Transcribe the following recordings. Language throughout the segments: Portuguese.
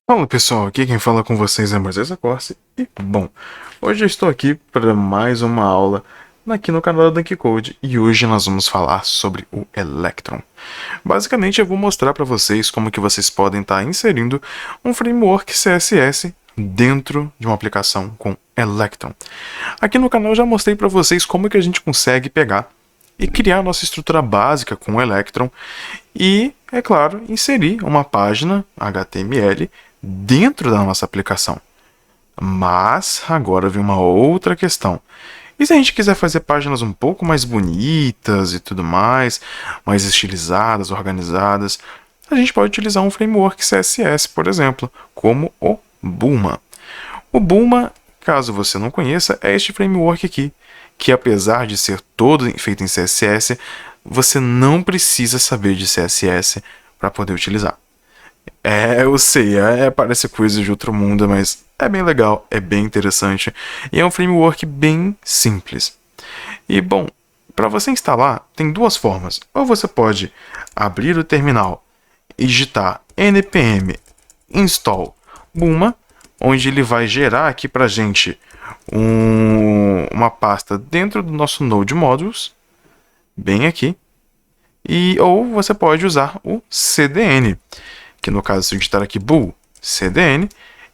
Fala pessoal, aqui quem fala com vocês é Moisés Acorce e, bom, hoje eu estou aqui para mais uma aula aqui no canal da Dunk Code e hoje nós vamos falar sobre o Electron. Basicamente eu vou mostrar para vocês como que vocês podem estar inserindo um framework CSS dentro de uma aplicação com Electron. Aqui no canal eu já mostrei para vocês como que a gente consegue pegar e criar a nossa estrutura básica com o Electron e, é claro, inserir uma página HTML dentro da nossa aplicação. Mas agora vem uma outra questão. E se a gente quiser fazer páginas um pouco mais bonitas e tudo mais estilizadas, organizadas, a gente pode utilizar um framework CSS, por exemplo, como o Bulma. O Bulma, caso você não conheça, é este framework aqui, que apesar de ser todo feito em CSS, você não precisa saber de CSS para poder utilizar. Eu sei, parece coisa de outro mundo, mas é bem legal, é bem interessante e é um framework bem simples. E bom, para você instalar, tem duas formas. Ou você pode abrir o terminal e digitar npm install Bulma, onde ele vai gerar aqui para gente uma pasta dentro do nosso Node Modules, bem aqui. Ou você pode usar o CDN, que no caso, se eu digitar aqui bool cdn,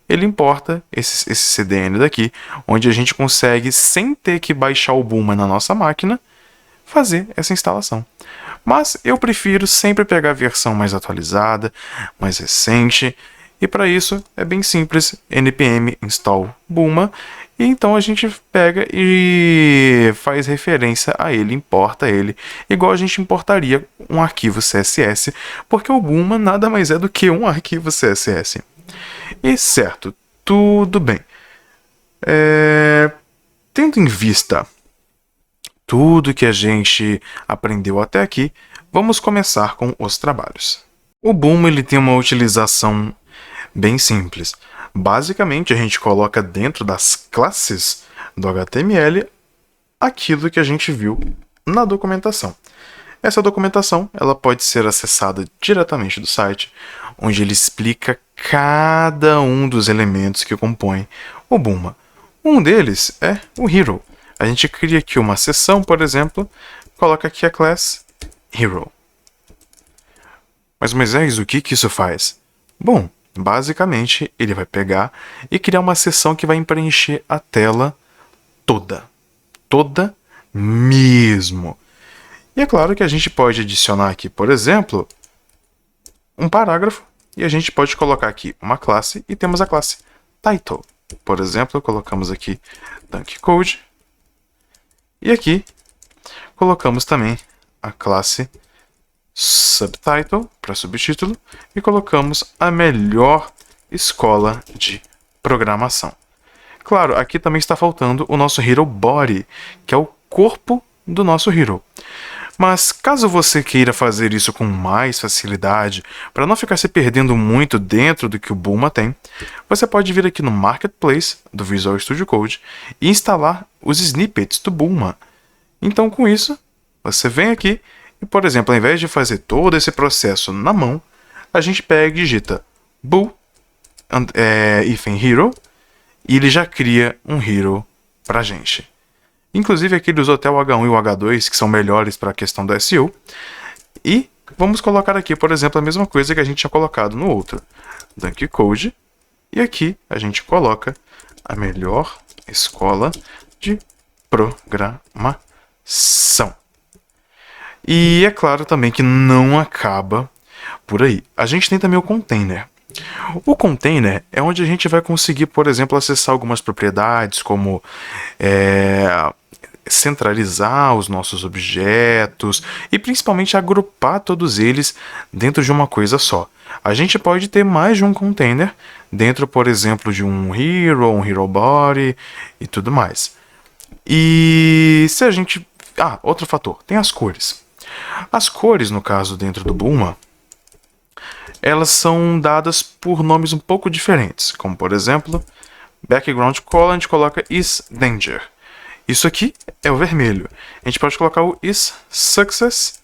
ele importa esse CDN daqui, onde a gente consegue, sem ter que baixar o Bulma na nossa máquina, fazer essa instalação. Mas eu prefiro sempre pegar a versão mais atualizada, mais recente, e para isso é bem simples, npm install Bulma, e então a gente pega e faz referência a ele, importa ele, igual a gente importaria um arquivo CSS, porque o Bulma nada mais é do que um arquivo CSS. E certo, tudo bem. Tendo em vista tudo que a gente aprendeu até aqui, vamos começar com os trabalhos. O Bulma ele tem uma utilização bem simples. Basicamente, a gente coloca dentro das classes do HTML aquilo que a gente viu na documentação. Essa documentação ela pode ser acessada diretamente do site, onde ele explica cada um dos elementos que compõem o Bulma. Um deles é o Hero. A gente cria aqui uma seção, por exemplo, coloca aqui a class Hero. Mas Moisés, o que isso faz? Bom, basicamente, ele vai pegar e criar uma seção que vai preencher a tela toda. Toda mesmo. E é claro que a gente pode adicionar aqui, por exemplo, um parágrafo. E a gente pode colocar aqui uma classe e temos a classe Title. Por exemplo, colocamos aqui Dunk Code. E aqui colocamos também a classe Subtitle, para subtítulo, e colocamos a melhor escola de programação. Claro, aqui também está faltando o nosso Hero Body, que é o corpo do nosso Hero. Mas caso você queira fazer isso com mais facilidade, para não ficar se perdendo muito dentro do que o Bulma tem, você pode vir aqui no Marketplace do Visual Studio Code e instalar os snippets do Bulma. Então, com isso, você vem aqui e, por exemplo, ao invés de fazer todo esse processo na mão, a gente pega e digita bool hero e ele já cria um hero para a gente. Inclusive aqui ele usou até o H1 e o H2, que são melhores para a questão do SEO. E vamos colocar aqui, por exemplo, a mesma coisa que a gente tinha colocado no outro. Dunk Code. E aqui a gente coloca a melhor escola de programação. E é claro também que não acaba por aí. A gente tem também o container. O container é onde a gente vai conseguir, por exemplo, acessar algumas propriedades, como centralizar os nossos objetos e principalmente agrupar todos eles dentro de uma coisa só. A gente pode ter mais de um container dentro, por exemplo, de um hero body e tudo mais. E se a gente... outro fator, tem as cores. As cores, no caso, dentro do Bulma, elas são dadas por nomes um pouco diferentes, como por exemplo, background color, a gente coloca is danger. Isso aqui é o vermelho. A gente pode colocar o is success,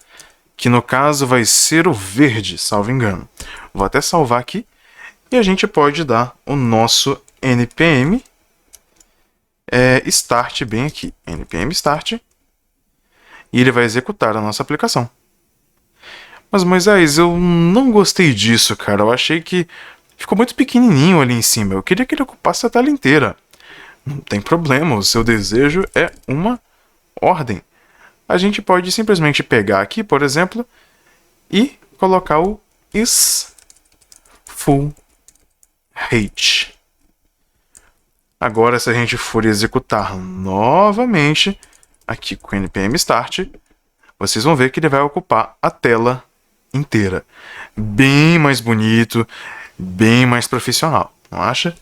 que no caso vai ser o verde, salvo engano. Vou até salvar aqui. E a gente pode dar o nosso npm start bem aqui. npm start. E ele vai executar a nossa aplicação. Mas, Moisés, eu não gostei disso, cara. Eu achei que ficou muito pequenininho ali em cima. Eu queria que ele ocupasse a tela inteira. Não tem problema, o seu desejo é uma ordem. A gente pode simplesmente pegar aqui, por exemplo, e colocar o is full height. Agora, se a gente for executar novamente aqui com o npm start, vocês vão ver que ele vai ocupar a tela inteira. Bem mais bonito, bem mais profissional, não acha?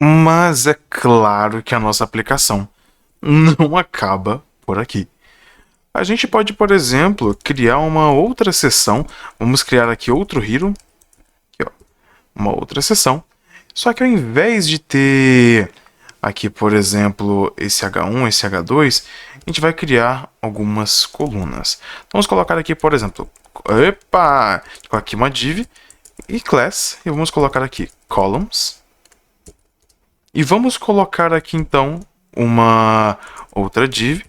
Mas é claro que a nossa aplicação não acaba por aqui. A gente pode, por exemplo, criar uma outra seção. Vamos criar aqui outro hero. Aqui, ó, uma outra seção. Só que ao invés de ter aqui, por exemplo, esse H1, esse H2, a gente vai criar algumas colunas. Vamos colocar aqui, por exemplo, aqui uma div e class, e vamos colocar aqui columns. E vamos colocar aqui, então, uma outra div,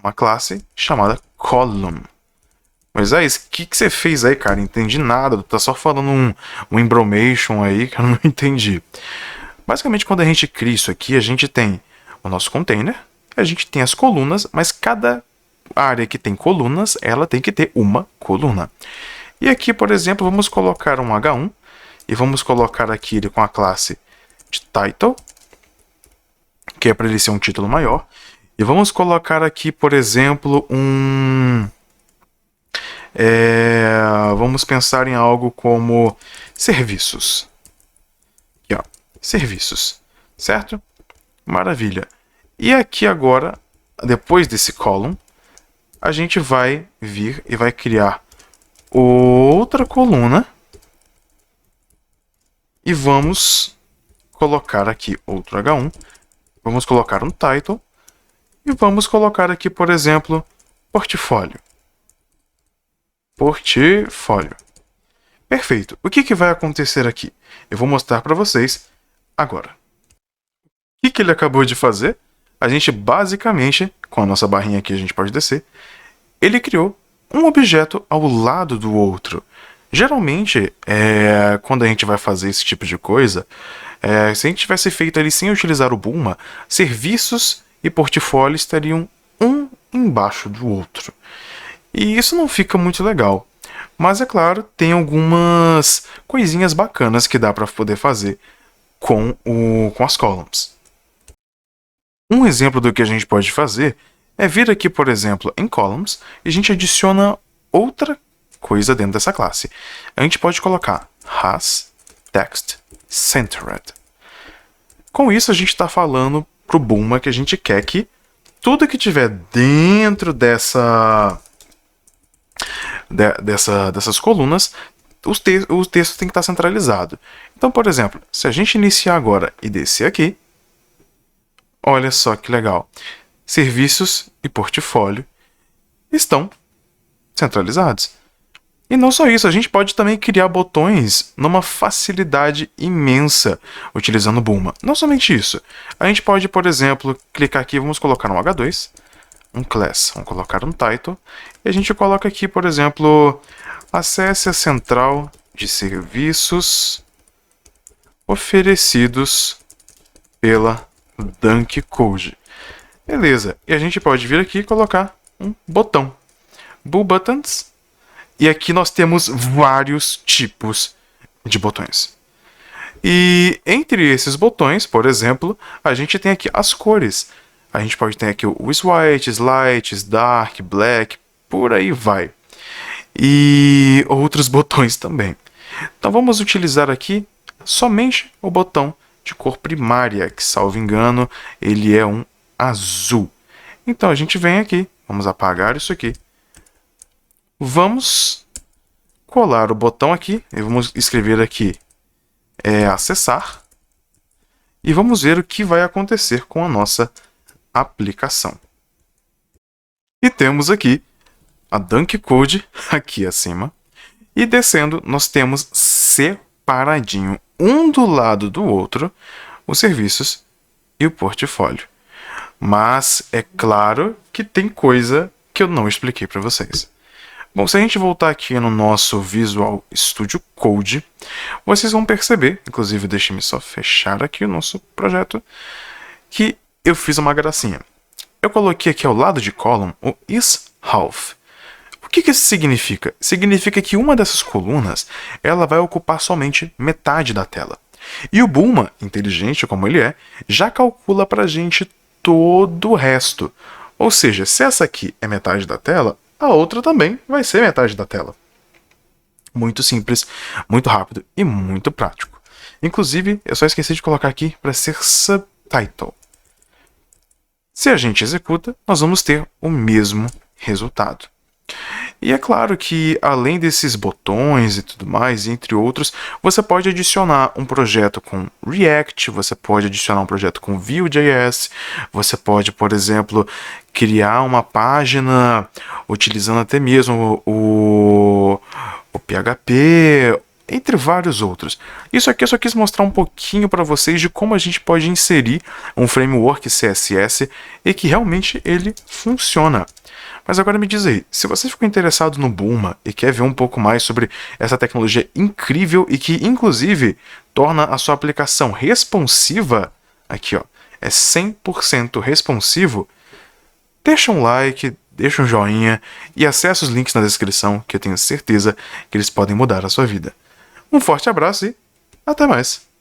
uma classe chamada column. Mas é isso, o que você fez aí, cara? Não entendi nada, tu tá só falando um embromation aí que eu não entendi. Basicamente, quando a gente cria isso aqui, a gente tem o nosso container, a gente tem as colunas, mas cada área que tem colunas, ela tem que ter uma coluna. E aqui, por exemplo, vamos colocar um H1 e vamos colocar aqui ele com a classe de title, que é para ele ser um título maior. E vamos colocar aqui, por exemplo, vamos pensar em algo como serviços. Aqui, ó, serviços, certo? Maravilha. E aqui agora, depois desse column, a gente vai vir e vai criar outra coluna. E vamos colocar aqui outro H1. Vamos colocar um title. E vamos colocar aqui, por exemplo, portfólio. Portfólio. Perfeito. O que vai acontecer aqui? Eu vou mostrar para vocês agora. O que ele acabou de fazer? A gente basicamente, com a nossa barrinha aqui a gente pode descer, ele criou um objeto ao lado do outro. Geralmente, quando a gente vai fazer esse tipo de coisa, se a gente tivesse feito ali sem utilizar o Bulma, serviços e portfólio estariam um embaixo do outro. E isso não fica muito legal. Mas, é claro, tem algumas coisinhas bacanas que dá para poder fazer com as columns. Um exemplo do que a gente pode fazer é vir aqui, por exemplo, em columns, e a gente adiciona outra coisa dentro dessa classe. A gente pode colocar has text centered. Com isso, a gente está falando para o Bulma que a gente quer que tudo que tiver dentro dessas colunas, o texto tem que estar centralizado. Então, por exemplo, se a gente iniciar agora e descer aqui, olha só que legal. Serviços e portfólio estão centralizados. E não só isso, a gente pode também criar botões numa facilidade imensa utilizando o Bulma. Não somente isso, a gente pode, por exemplo, clicar aqui, vamos colocar um H2, um class, vamos colocar um title, e a gente coloca aqui, por exemplo, acesse a central de serviços oferecidos pela Dunk Code. Beleza, e a gente pode vir aqui e colocar um botão, Bull Buttons. E aqui nós temos vários tipos de botões. E entre esses botões, por exemplo, a gente tem aqui as cores. A gente pode ter aqui o white, light, dark, black, por aí vai. E outros botões também. Então vamos utilizar aqui somente o botão de cor primária, que, salvo engano, ele é um azul. Então a gente vem aqui, vamos apagar isso aqui. Vamos colar o botão aqui, e vamos escrever aqui acessar, e vamos ver o que vai acontecer com a nossa aplicação. E temos aqui a Dunk Code aqui acima, e descendo nós temos separadinho, um do lado do outro, os serviços e o portfólio. Mas é claro que tem coisa que eu não expliquei para vocês. Bom, se a gente voltar aqui no nosso Visual Studio Code, vocês vão perceber, inclusive deixe-me só fechar aqui o nosso projeto, que eu fiz uma gracinha. Eu coloquei aqui ao lado de column o isHalf. O que isso significa? Significa que uma dessas colunas ela vai ocupar somente metade da tela. E o Bulma, inteligente como ele é, já calcula para a gente todo o resto. Ou seja, se essa aqui é metade da tela, a outra também vai ser metade da tela. Muito simples, muito rápido e muito prático. Inclusive, eu só esqueci de colocar aqui para ser subtitle. Se a gente executa, nós vamos ter o mesmo resultado. E é claro que, além desses botões e tudo mais, entre outros, você pode adicionar um projeto com React, você pode adicionar um projeto com Vue.js, você pode, por exemplo, criar uma página utilizando até mesmo o PHP, entre vários outros. Isso aqui eu só quis mostrar um pouquinho para vocês de como a gente pode inserir um framework CSS e que realmente ele funciona. Mas agora me diz aí, se você ficou interessado no Bulma e quer ver um pouco mais sobre essa tecnologia incrível e que, inclusive, torna a sua aplicação responsiva, aqui ó, é 100% responsivo, deixa um like, deixa um joinha e acessa os links na descrição que eu tenho certeza que eles podem mudar a sua vida. Um forte abraço e até mais!